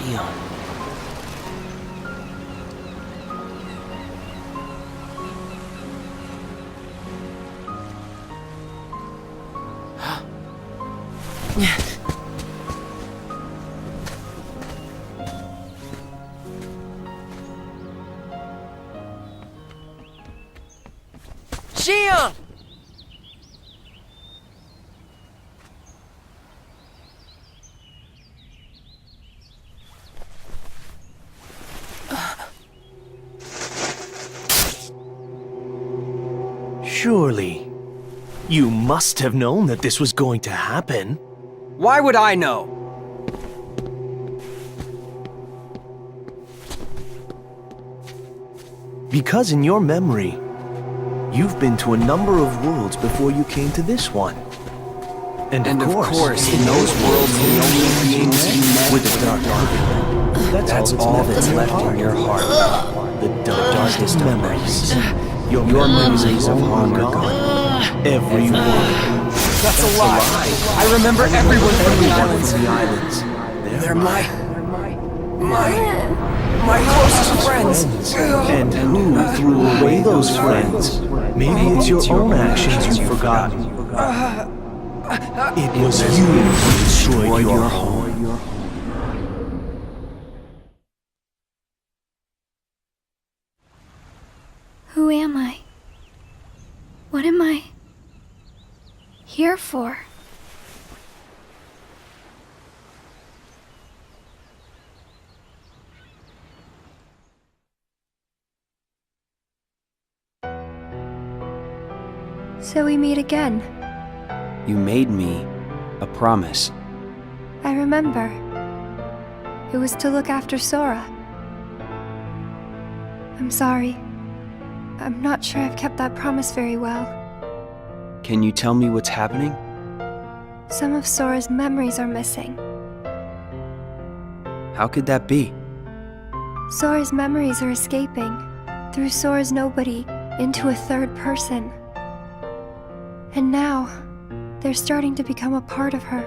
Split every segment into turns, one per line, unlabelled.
Xion. Xion!
Surely, you must have known that this was going to happen.
Why would I know?
Because in your memory, you've been to a number of worlds before you came to this one. And of course,
in those worlds, the only beings you met
with the dark.
That's all that's left in your heart.
The darkest memories. Your memories of long gone. Everyone.
That's a lie. I remember everyone from the islands. They're my closest friends.
And who threw away those friends? Maybe it's your own actions you've forgotten. It was you who destroyed your home.
Who am I? What am I here for? So we meet again.
You made me a promise.
I remember. It was to look after Sora. I'm sorry. I'm not sure I've kept that promise very well.
Can you tell me what's happening?
Some of Sora's memories are missing.
How could that be?
Sora's memories are escaping through Sora's nobody into a third person. And now, they're starting to become a part of her.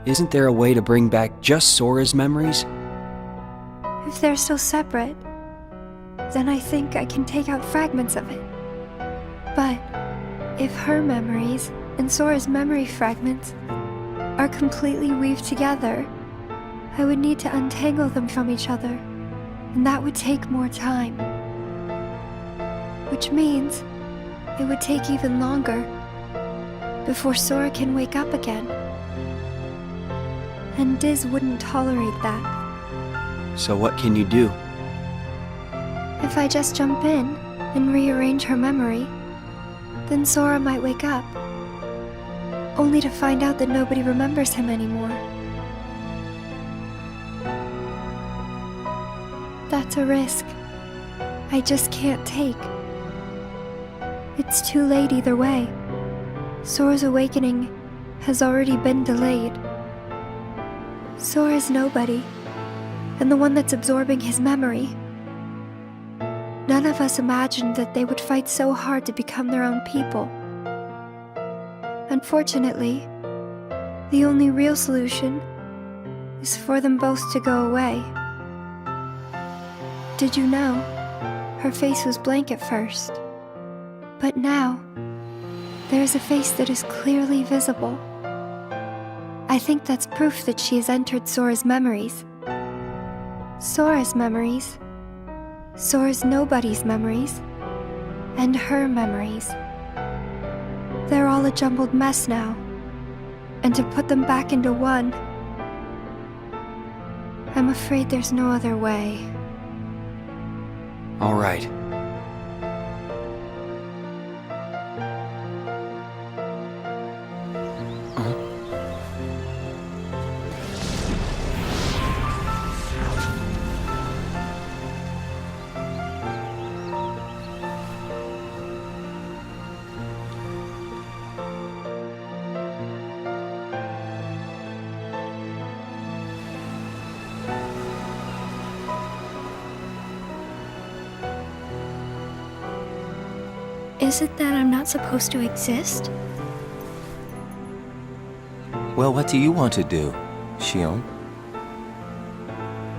Isn't there a way to bring back just Sora's memories?
If they're still separate, then I think I can take out fragments of it. But if her memories and Sora's memory fragments are completely weaved together, I would need to untangle them from each other, and that would take more time. Which means it would take even longer before Sora can wake up again. And Diz wouldn't tolerate that.
So what can you do?
If I just jump in and rearrange her memory, then Sora might wake up, only to find out that nobody remembers him anymore. That's a risk I just can't take. It's too late either way. Sora's awakening has already been delayed. Sora's nobody, and the one that's absorbing his memory. None of us imagined that they would fight so hard to become their own people. Unfortunately, the only real solution is for them both to go away. Did you know? Her face was blank at first. But now, there is a face that is clearly visible. I think that's proof that she has entered Sora's memories. Sora's memories, Sora's nobody's memories, and her memories. They're all a jumbled mess now, and to put them back into one, I'm afraid there's no other way.
All right.
Is it that I'm not supposed to exist?
Well, what do you want to do? Shion?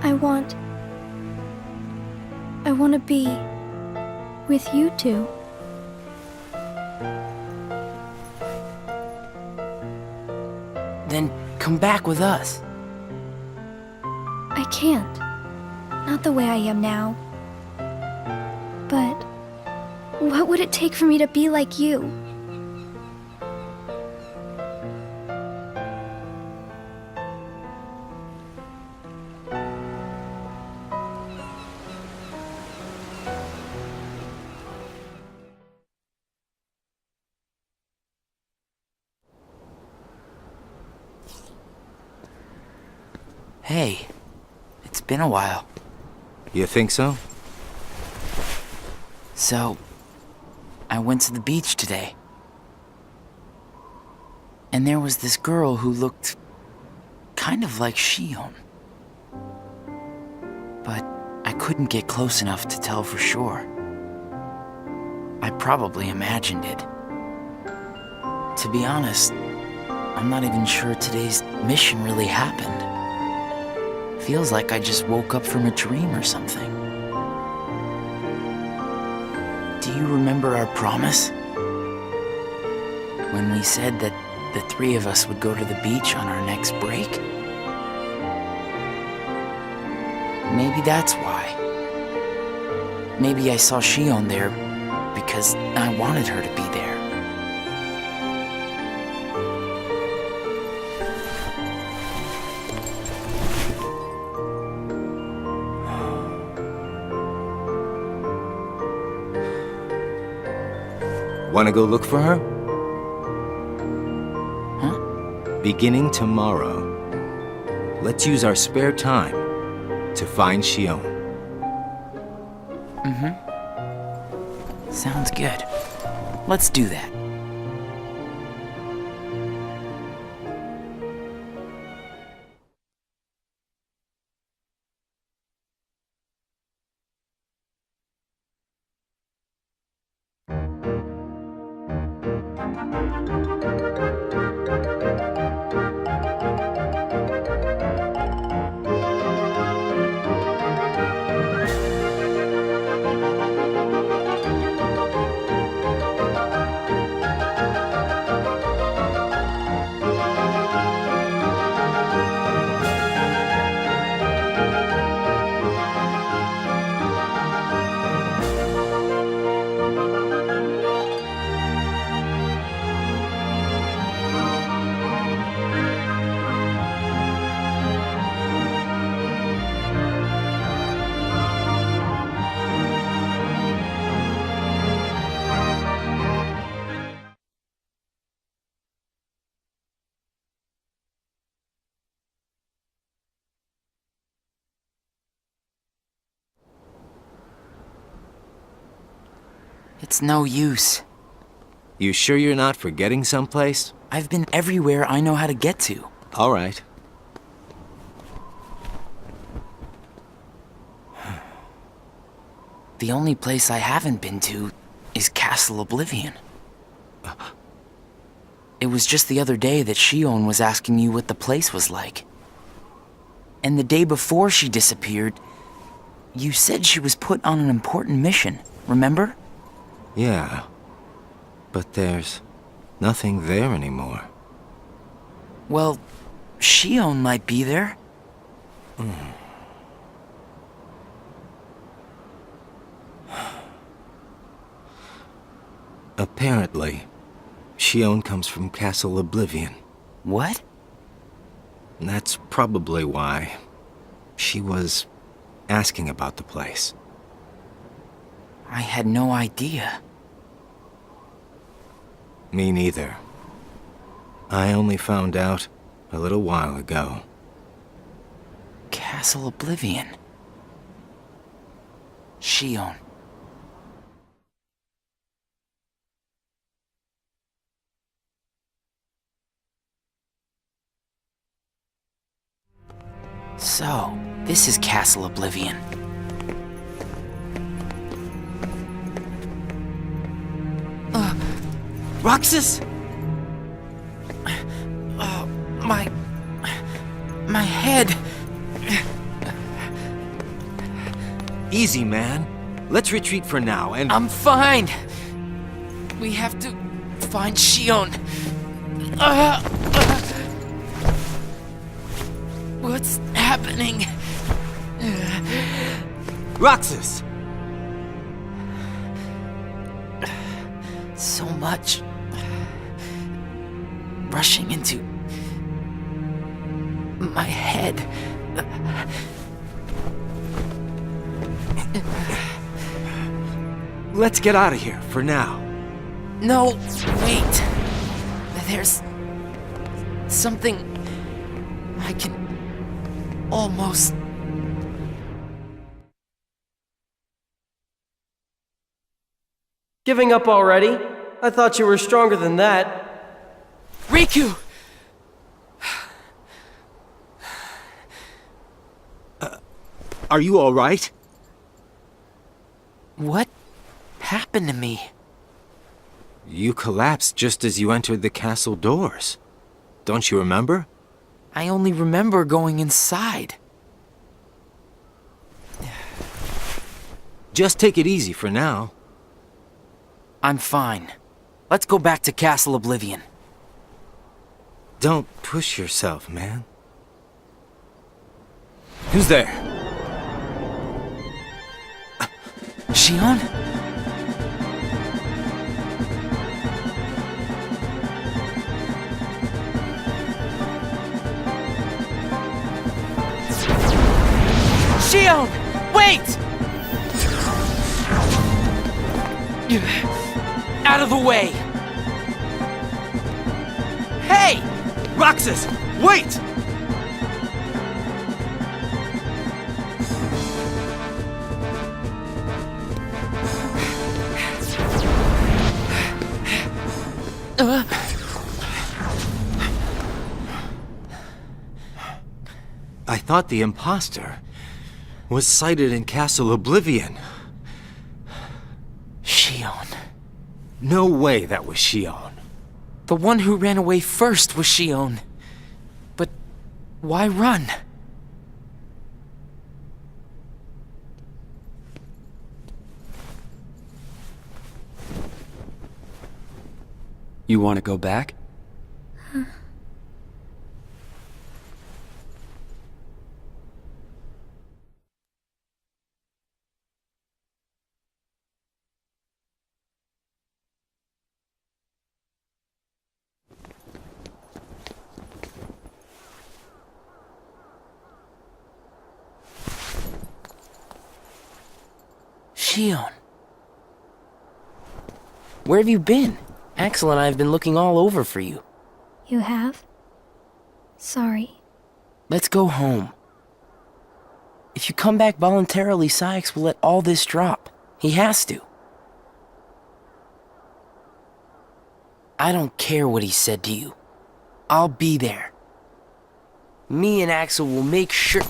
I want to be with you two.
Then come back with us.
I can't. Not the way I am now. But what would it take for me to be like you?
Hey, it's been a while.
You think so?
So, I went to the beach today. And there was this girl who looked kind of like Shion. But I couldn't get close enough to tell for sure. I probably imagined it. To be honest, I'm not even sure today's mission really happened. Feels like I just woke up from a dream or something. Do you remember our promise? When we said that the three of us would go to the beach on our next break? Maybe that's why. Maybe I saw Shion there because I wanted her to be there.
Wanna go look for her?
Huh?
Beginning tomorrow, let's use our spare time to find Shion.
Sounds good. Let's do that. It's no use.
You sure you're not forgetting someplace?
I've been everywhere I know how to get to.
All right.
The only place I haven't been to is Castle Oblivion. It was just the other day that Shion was asking you what the place was like. And the day before she disappeared, you said she was put on an important mission, remember?
Yeah. But there's nothing there anymore.
Well, Shion might be there.
Apparently, Shion comes from Castle Oblivion.
What?
And that's probably why she was asking about the place.
I had no idea.
Me neither. I only found out a little while ago.
Castle Oblivion. Shion. So, this is Castle Oblivion. Roxas! My head.
Easy, man. Let's retreat for now, and...
I'm fine. We have to find Shion. What's happening?
Roxas!
So much rushing into my head.
Let's get out of here, for now.
No, wait. There's something I can almost...
Giving up already? I thought you were stronger than that.
Riku!
Are you all right?
What happened to me?
You collapsed just as you entered the castle doors. Don't you remember?
I only remember going inside.
Just take it easy for now.
I'm fine. Let's go back to Castle Oblivion.
Don't push yourself, man. Who's there?
Shion? Shion! Wait! Out of the way! Hey!
Roxas! Wait! I thought the imposter was sighted in Castle Oblivion.
Shion.
No way that was Shion.
The one who ran away first was Shion. But why run?
You want to go back?
Shion. Where have you been? Axel and I have been looking all over for you.
You have? Sorry.
Let's go home. If you come back voluntarily, Sykes will let all this drop. He has to. I don't care what he said to you. I'll be there. Me and Axel will make sure...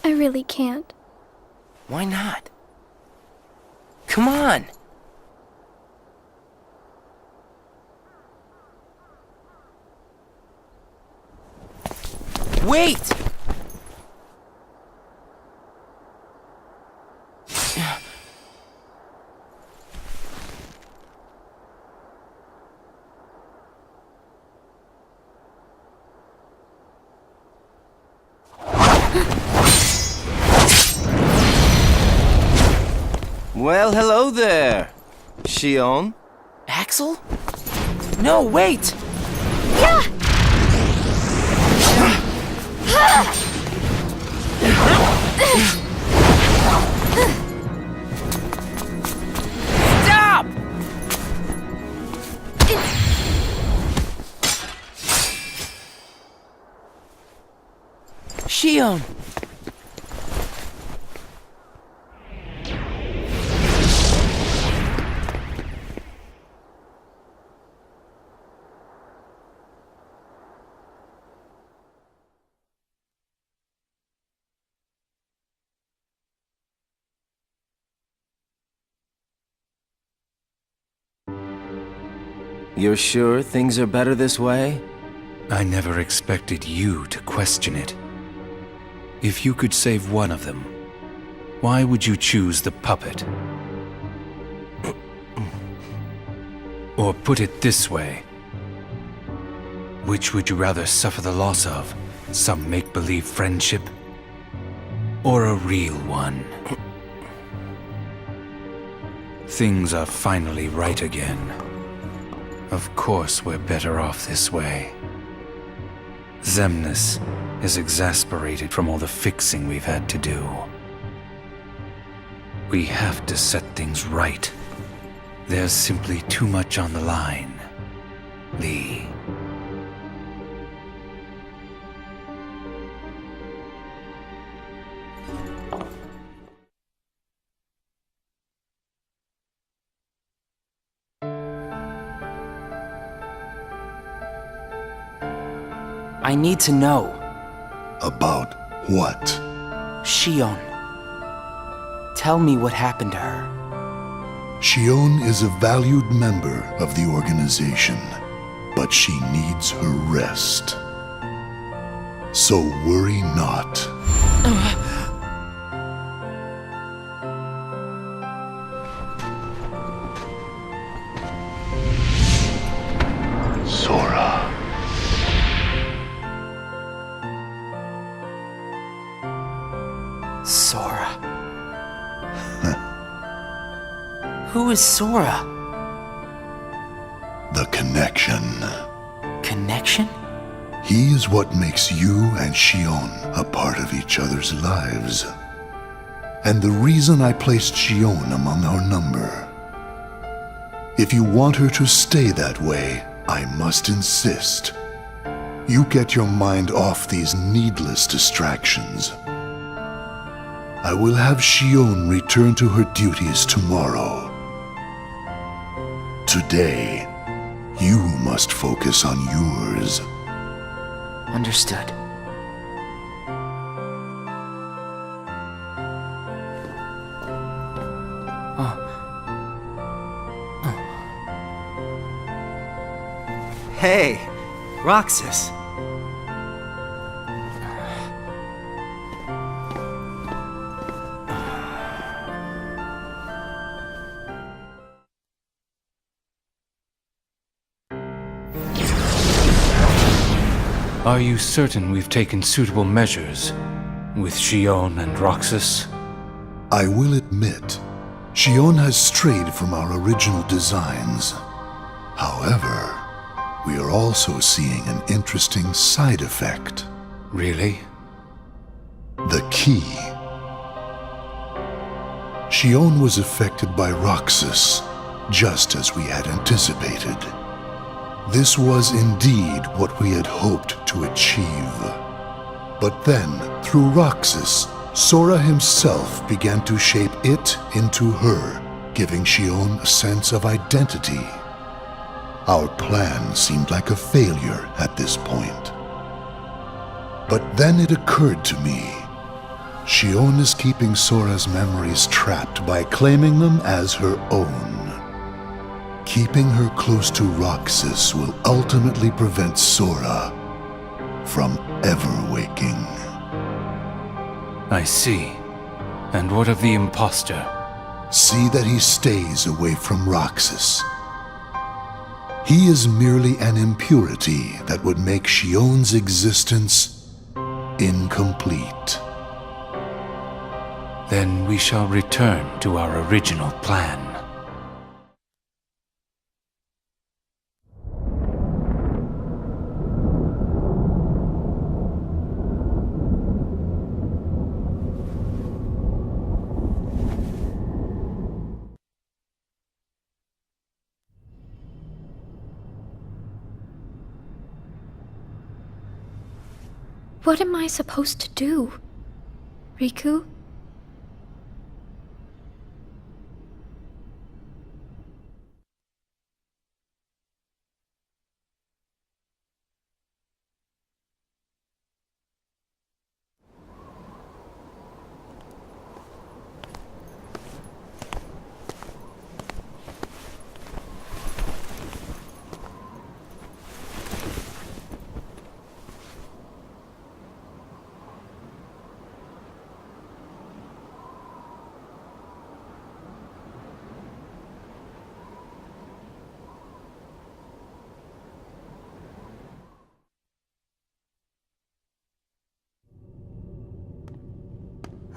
I really can't.
Why not? Come on! Wait!
Well, hello there, Shion.
Axel? No, wait! Stop! Shion!
You're sure things are better this way?
I never expected you to question it. If you could save one of them, why would you choose the puppet? Or put it this way, which would you rather suffer the loss of? Some make-believe friendship? Or a real one? Things are finally right again. Of course we're better off this way. Xemnas is exasperated from all the fixing we've had to do. We have to set things right. There's simply too much on the line, Lee.
I need to know.
About what?
Shion. Tell me what happened to her.
Shion is a valued member of the organization, but she needs her rest. So worry not. Sora.
Sora. Who is Sora?
The connection.
Connection?
He is what makes you and Shion a part of each other's lives. And the reason I placed Shion among our number. If you want her to stay that way, I must insist. You get your mind off these needless distractions. I will have Shion return to her duties tomorrow. Today, you must focus on yours.
Understood.
Hey, Roxas.
Are you certain we've taken suitable measures with Shion and Roxas?
I will admit, Shion has strayed from our original designs. However, we are also seeing an interesting side effect.
Really?
The key. Shion was affected by Roxas, just as we had anticipated. This was indeed what we had hoped to achieve. But then, through Roxas, Sora himself began to shape it into her, giving Shion a sense of identity. Our plan seemed like a failure at this point. But then it occurred to me, Shion is keeping Sora's memories trapped by claiming them as her own. Keeping her close to Roxas will ultimately prevent Sora from ever waking.
I see. And what of the imposter?
See that he stays away from Roxas. He is merely an impurity that would make Shion's existence incomplete.
Then we shall return to our original plan.
What am I supposed to do, Riku?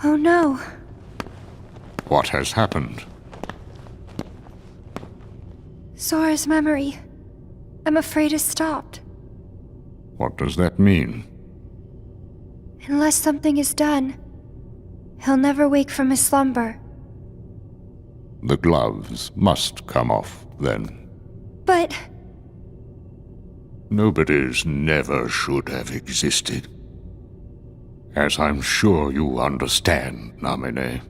Oh no.
What has happened?
Sora's memory. I'm afraid it's stopped.
What does that mean?
Unless something is done, he'll never wake from his slumber.
The gloves must come off, then.
But...
Nobody's never should have existed. As I'm sure you understand, Namine.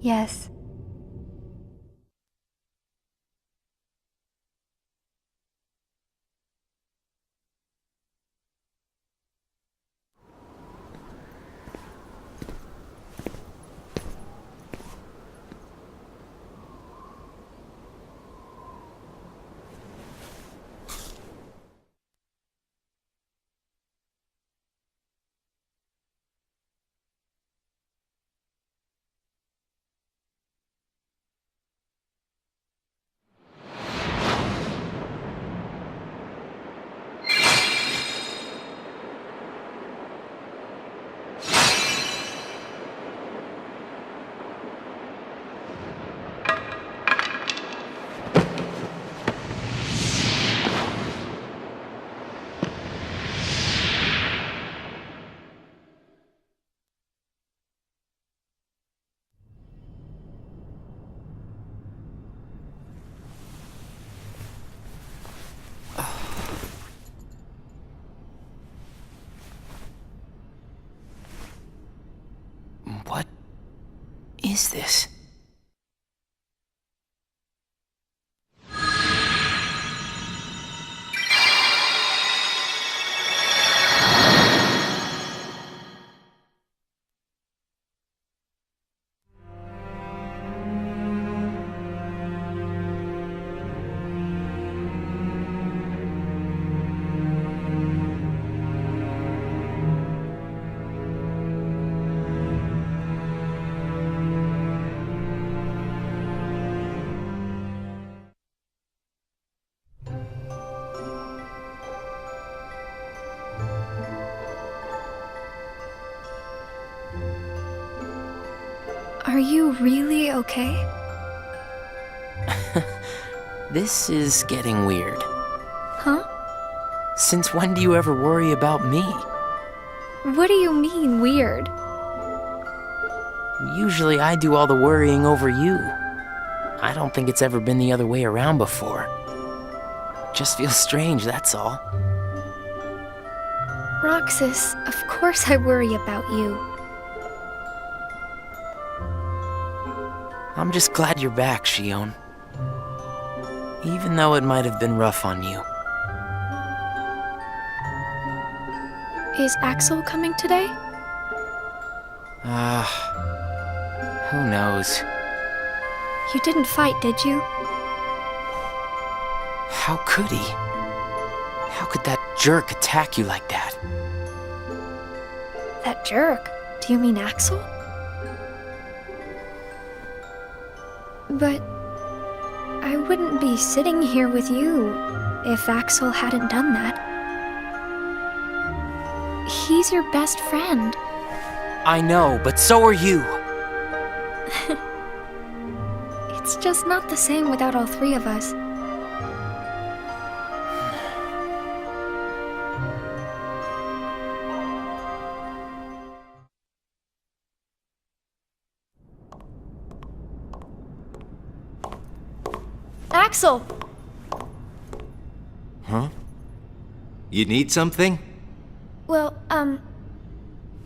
yes.
What is this?
Are you really okay?
This is getting weird.
Huh?
Since when do you ever worry about me?
What do you mean, weird?
Usually I do all the worrying over you. I don't think it's ever been the other way around before. Just feels strange, that's all.
Roxas, of course I worry about you.
I'm just glad you're back, Shion. Even though it might have been rough on you.
Is Axel coming today?
Who knows?
You didn't fight, did you?
How could he? How could that jerk attack you like that?
That jerk? Do you mean Axel? But I wouldn't be sitting here with you if Axel hadn't done that. He's your best friend.
I know, but so are you.
It's just not the same without all three of us. Axel!
Huh? You need something?
Well,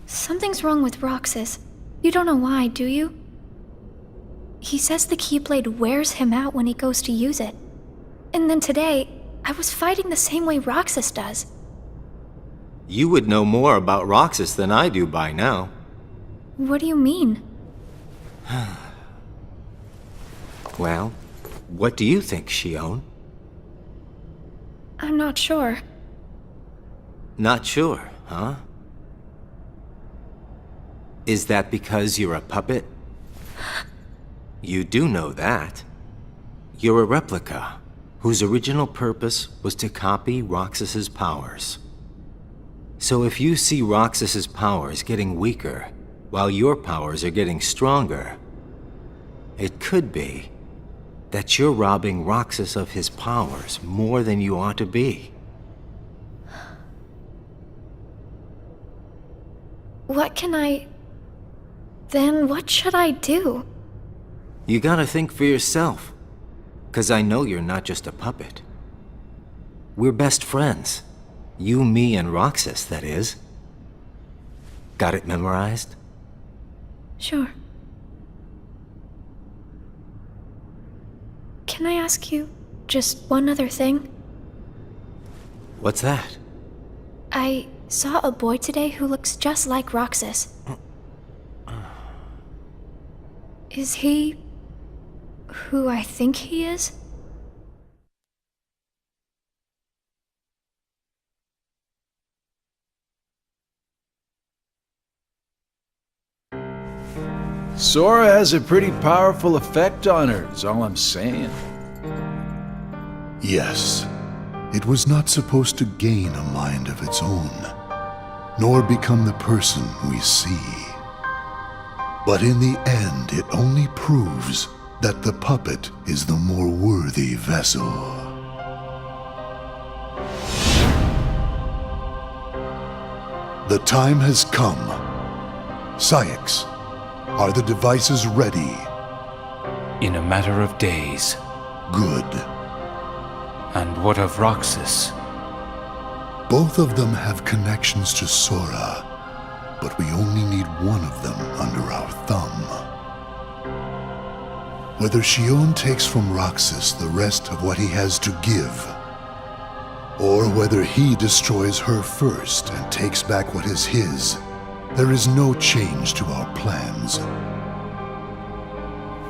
something's wrong with Roxas. You don't know why, do you? He says the Keyblade wears him out when he goes to use it. And then today, I was fighting the same way Roxas does.
You would know more about Roxas than I do by now.
What do you mean?
Well, what do you think, Shion?
I'm not sure.
Not sure, huh? Is that because you're a puppet? You do know that. You're a replica, whose original purpose was to copy Roxas's powers. So if you see Roxas's powers getting weaker, while your powers are getting stronger. It could be that you're robbing Roxas of his powers more than you ought to be.
Then what should I do?
You gotta think for yourself. 'Cause I know you're not just a puppet. We're best friends. You, me, and Roxas, that is. Got it memorized?
Sure. Can I ask you just one other thing?
What's that?
I saw a boy today who looks just like Roxas. Is he who I think he is?
Sora has a pretty powerful effect on her, is all I'm saying.
Yes, it was not supposed to gain a mind of its own, nor become the person we see. But in the end, it only proves that the puppet is the more worthy vessel. The time has come. Syx, are the devices ready?
In a matter of days.
Good.
And what of Roxas?
Both of them have connections to Sora, but we only need one of them under our thumb. Whether Xion takes from Roxas the rest of what he has to give, or whether he destroys her first and takes back what is his, there is no change to our plans.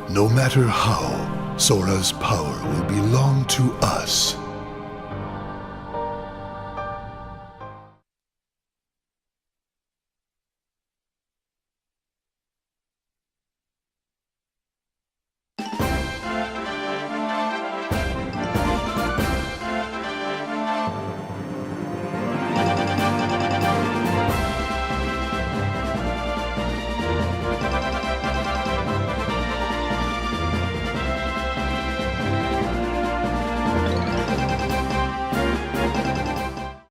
No matter how, Sora's power will belong to us.